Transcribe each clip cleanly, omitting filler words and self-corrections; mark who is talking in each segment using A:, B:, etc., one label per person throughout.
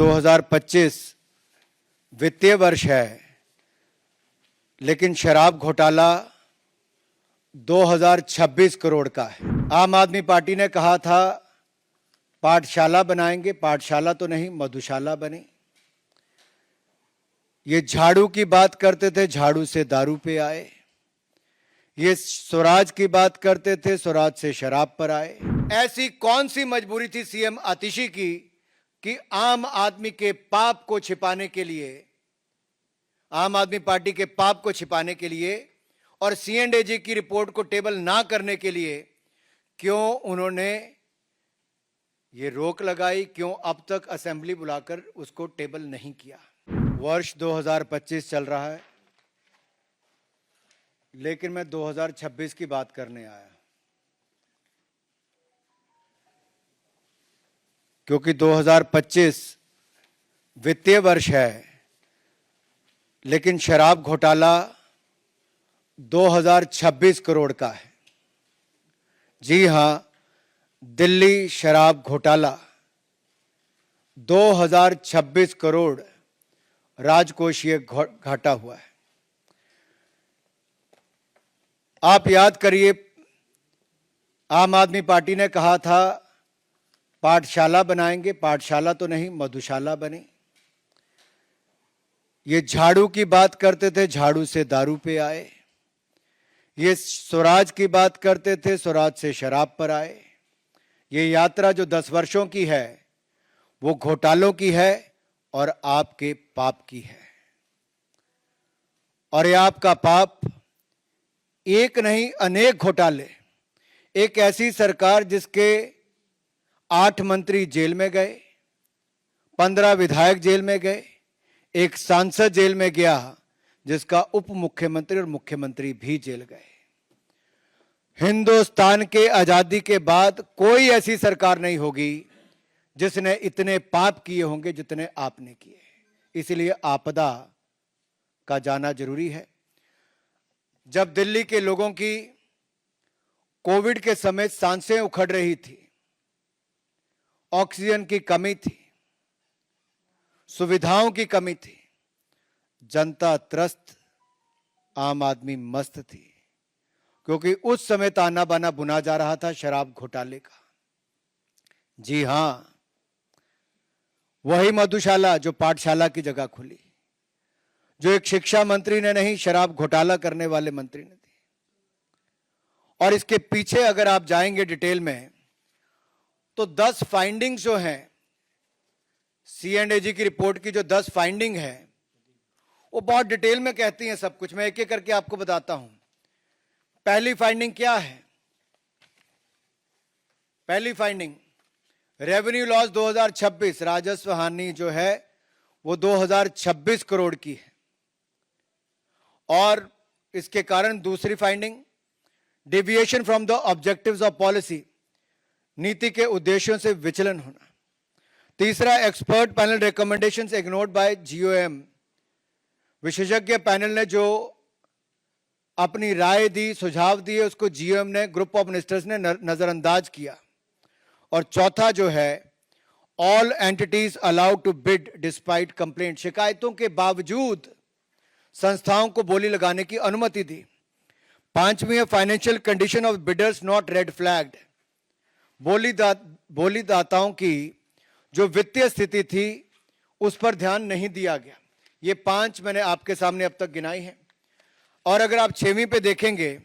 A: 2025 वित्तीय वर्ष है, लेकिन शराब घोटाला 2026 करोड़ का है। आम आदमी पार्टी ने कहा था पाठशाला बनाएंगे, पाठशाला तो नहीं मधुशाला बनी। ये झाड़ू की बात करते थे, झाड़ू से दारू पे आए। ये स्वराज की बात करते थे, स्वराज से शराब पर आए। ऐसी कौन सी मजबूरी थी सीएम आतिशी की कि आम आदमी के पाप को छिपाने के लिए, आम आदमी पार्टी के पाप को छिपाने के लिए और सीएनडीजे की रिपोर्ट को टेबल ना करने के लिए क्यों उन्होंने ये रोक लगाई, क्यों अब तक असेंबली बुलाकर उसको टेबल नहीं किया। वर्ष 2025 चल रहा है, लेकिन मैं 2026 की बात करने आया, क्योंकि 2025 वित्तीय वर्ष है, लेकिन शराब घोटाला 2026 करोड़ का है। जी हां, दिल्ली शराब घोटाला 2026 करोड़ राजकोषीय घाटा हुआ है। आप याद करिए, आम आदमी पार्टी ने कहा था पाठशाला बनाएंगे, पाठशाला तो नहीं मधुशाला बनी। ये झाड़ू की बात करते थे, झाड़ू से दारू पे आए। ये स्वराज की बात करते थे, स्वराज से शराब पर आए। ये यात्रा जो 10 वर्षों की है वो घोटालों की है और आपके पाप की है। और ये आपका पाप एक नहीं अनेक घोटाले, एक ऐसी सरकार जिसके 8 मंत्री जेल में गए, 15 विधायक जेल में गए, एक सांसद जेल में गया जिसका उप मुख्यमंत्री और मुख्यमंत्री भी जेल गए। हिंदुस्तान के आजादी के बाद कोई ऐसी सरकार नहीं होगी जिसने इतने पाप किए होंगे जितने आपने किए। इसलिए आपदा का जाना जरूरी है। जब दिल्ली के लोगों की कोविड के समय सांसें उखड़ रही थी, ऑक्सीजन की कमी थी, सुविधाओं की कमी थी, जनता त्रस्त, आम आदमी मस्त थी, क्योंकि उस समय ताना बाना बुना जा रहा था शराब घोटाले का। जी हां, वही मधुशाला जो पाठशाला की जगह खुली, जो एक शिक्षा मंत्री ने नहीं, शराब घोटाला करने वाले मंत्री ने दी। और इसके पीछे अगर आप जाएंगे डिटेल में तो 10 फाइंडिंग्स जो हैं, सीएनडीजे की रिपोर्ट की जो 10 फाइंडिंग है वो बहुत डिटेल में कहती हैं सब कुछ। मैं एक एक करके आपको बताता हूं। पहली फाइंडिंग क्या है? पहली फाइंडिंग, रेवेन्यू लॉस 2026, राजस्व हानि जो है वो 2026 करोड़ की है। और इसके कारण दूसरी finding, deviation from the objectives of policy, नीति के उद्देश्यों से विचलन होना। तीसरा, expert panel recommendations ignored bye GoM, विशेषज्ञ पैनल ने जो अपनी राय दी, सुझाव दिए, उसको जीओएम ने, ग्रुप ऑफ मिनिस्टर्स ने नजरअंदाज किया। और चौथा जो है, all entities allowed to bid despite complaint, शिकायतों के बावजूद संस्थाओं को बोली लगाने की अनुमति दी। पांचवी है, financial condition of bidders not red flagged, बोलीदाताओं की जो वित्तीय स्थिति थी उस पर ध्यान नहीं दिया गया। ये 5 मैंने आपके सामने अब तक गिनाई है। और अगर आप 6वीं पे देखेंगे,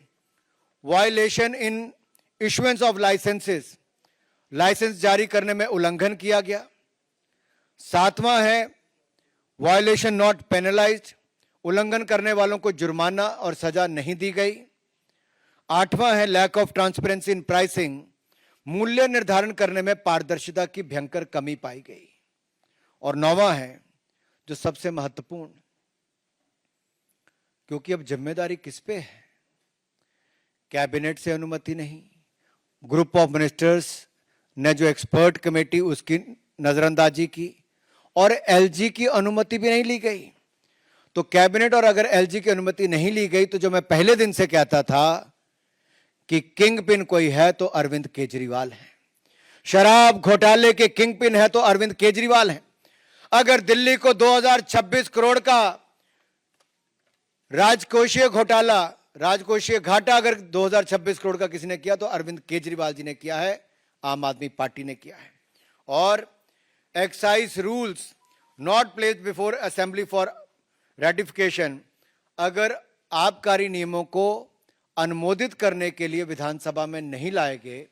A: violation in issuance of licences, licence जारी करने में उल्लंघन किया गया। 7वां है, वायलेशन नॉट पेनलाइज्ड, उल्लंघन करने वालों को जुर्माना और सजा नहीं दी गई। 8वां है, lack of transparency in pricing, मूल्य निर्धारण करने में पारदर्शिता की भयंकर कमी पाई गई। और 9वां है, जो सबसे महत्वपूर्ण, क्योंकि अब जिम्मेदारी किस पे है? कैबिनेट से अनुमति नहीं, ग्रुप ऑफ मिनिस्टर्स ने जो एक्सपर्ट कमेटी उसकी नजरअंदाजी की, और एलजी की अनुमति भी नहीं ली गई। तो कैबिनेट और अगर एलजी की अनुमति नहीं ली गई तो जो मैं पहले दिन से कहता था कि किंग पिन कोई है तो अरविंद केजरीवाल है। शराब घोटाले के किंग पिन है तो अरविंद केजरीवाल है। अगर दिल्ली को 2026 करोड़ का राजकोषीय घोटाला, राजकोषीय घाटा अगर 2026 करोड़ का किसी ने किया तो अरविंद केजरीवाल जी ने किया है, आम आदमी पार्टी ने किया है। और excise rules not placed before assembly for ratification, अगर आबकारी नियमों को अनुमोदित करने के लिए विधानसभा में नहीं लाए गए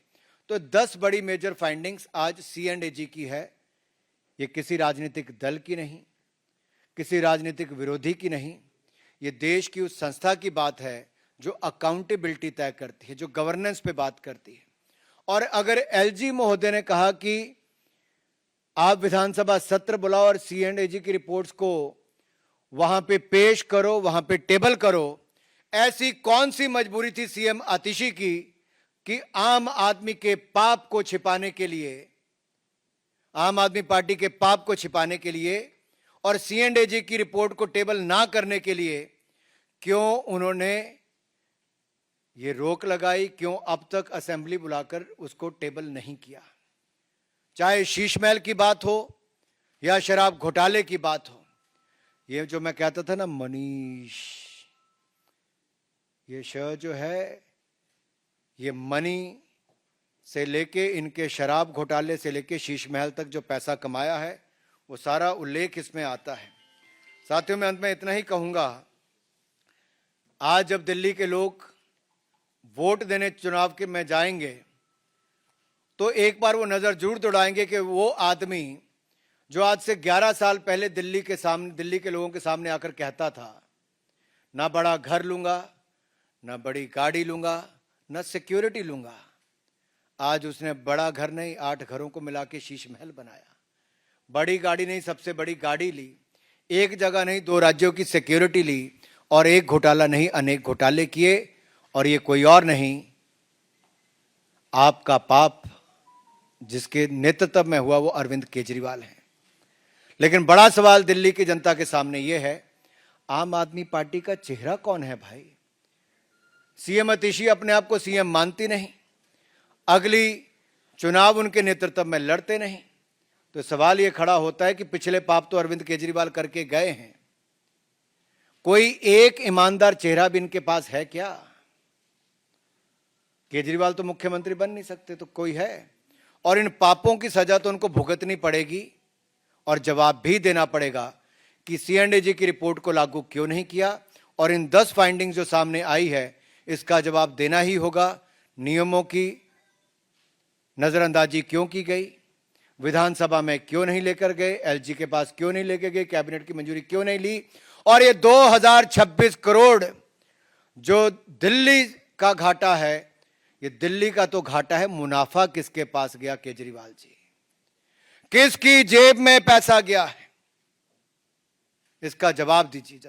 A: तो 10 बड़ी मेजर फाइंडिंग्स आज C&AG की है। ये किसी राजनीतिक दल की नहीं, किसी राजनीतिक विरोधी की नहीं, ये देश की उस संस्था की बात है जो अकाउंटेबिलिटी तय करती है, जो गवर्नेंस पे बात करती है। और अगर LG महोदय ने कहा कि आप विधानसभा सत्र बुलाओ और C&AG की रिपोर्ट्स को वहां पे पेश करो, वहां पे टेबल करो, ऐसी कौन सी मजबूरी थी CM आतिशी की कि आम आदमी के पाप को छिपाने के लिए, आम आदमी पार्टी के पाप को छिपाने के लिए और C&AG की रिपोर्ट को टेबल ना करने के लिए क्यों उन्होंने ये रोक लगाई, क्यों अब तक असेंबली बुलाकर उसको टेबल नहीं किया। चाहे शीश महल की बात हो या शराब घोटाले की बात हो, ये जो मैं कहता था ना मनीष, ये श जो है ये मनी से लेके इनके शराब घोटाले से लेके शीश महल तक जो पैसा कमाया है वो सारा उल्लेख इसमें आता है। साथियों, मैं अंत में इतना ही कहूंगा, आज जब दिल्ली के लोग वोट देने चुनाव के में जाएंगे तो एक बार वो नजर जरूर दौड़ाएंगे कि वो आदमी जो आज से 11 साल पहले दिल्ली के लोगों के सामने आकर कहता था ना बड़ा घर लूंगा, ना बड़ी गाड़ी लूंगा, ना सिक्योरिटी लूंगा, आज उसने बड़ा घर नहीं 8 घरों को मिला के शीश महल बनाया। बड़ी गाड़ी नहीं, सबसे बड़ी गाड़ी ली, एक जगह नहीं 2 राज्यों की सिक्योरिटी ली और एक घोटाला नहीं अनेक घोटाले किए। और ये कोई और नहीं, आपका पाप जिसके नेतृत्व में हुआ वो अरविंद केजरीवाल है। लेकिन बड़ा सवाल दिल्ली की जनता के सामने ये है, आम आदमी पार्टी का चेहरा कौन है भाई? CM आतिशी अपने आप को CM मानती नहीं, अगली चुनाव उनके नेतृत्व में लड़ते नहीं, तो सवाल यह खड़ा होता है कि पिछले पाप तो अरविंद केजरीवाल करके गए हैं, कोई एक ईमानदार चेहरा भी इनके पास है क्या? केजरीवाल तो मुख्यमंत्री बन नहीं सकते, तो कोई है? और इन पापों की सजा तो उनको भुगतनी पड़ेगी और जवाब भी देना पड़ेगा कि C&AG की रिपोर्ट को लागू क्यों नहीं किया और इन 10 फाइंडिंग्स जो सामने आई है इसका जवाब देना ही होगा। नियमों की नजरअंदाजी क्यों की गई, विधानसभा में क्यों नहीं लेकर गए, LG के पास क्यों नहीं लेकर गए, कैबिनेट की मंजूरी क्यों नहीं ली, और ये 2026 करोड़ जो दिल्ली का घाटा है, ये दिल्ली का तो घाटा है, मुनाफा किसके पास गया केजरीवाल जी? किसकी जेब में पैसा गया है? इसका जवाब दीजिए जनता।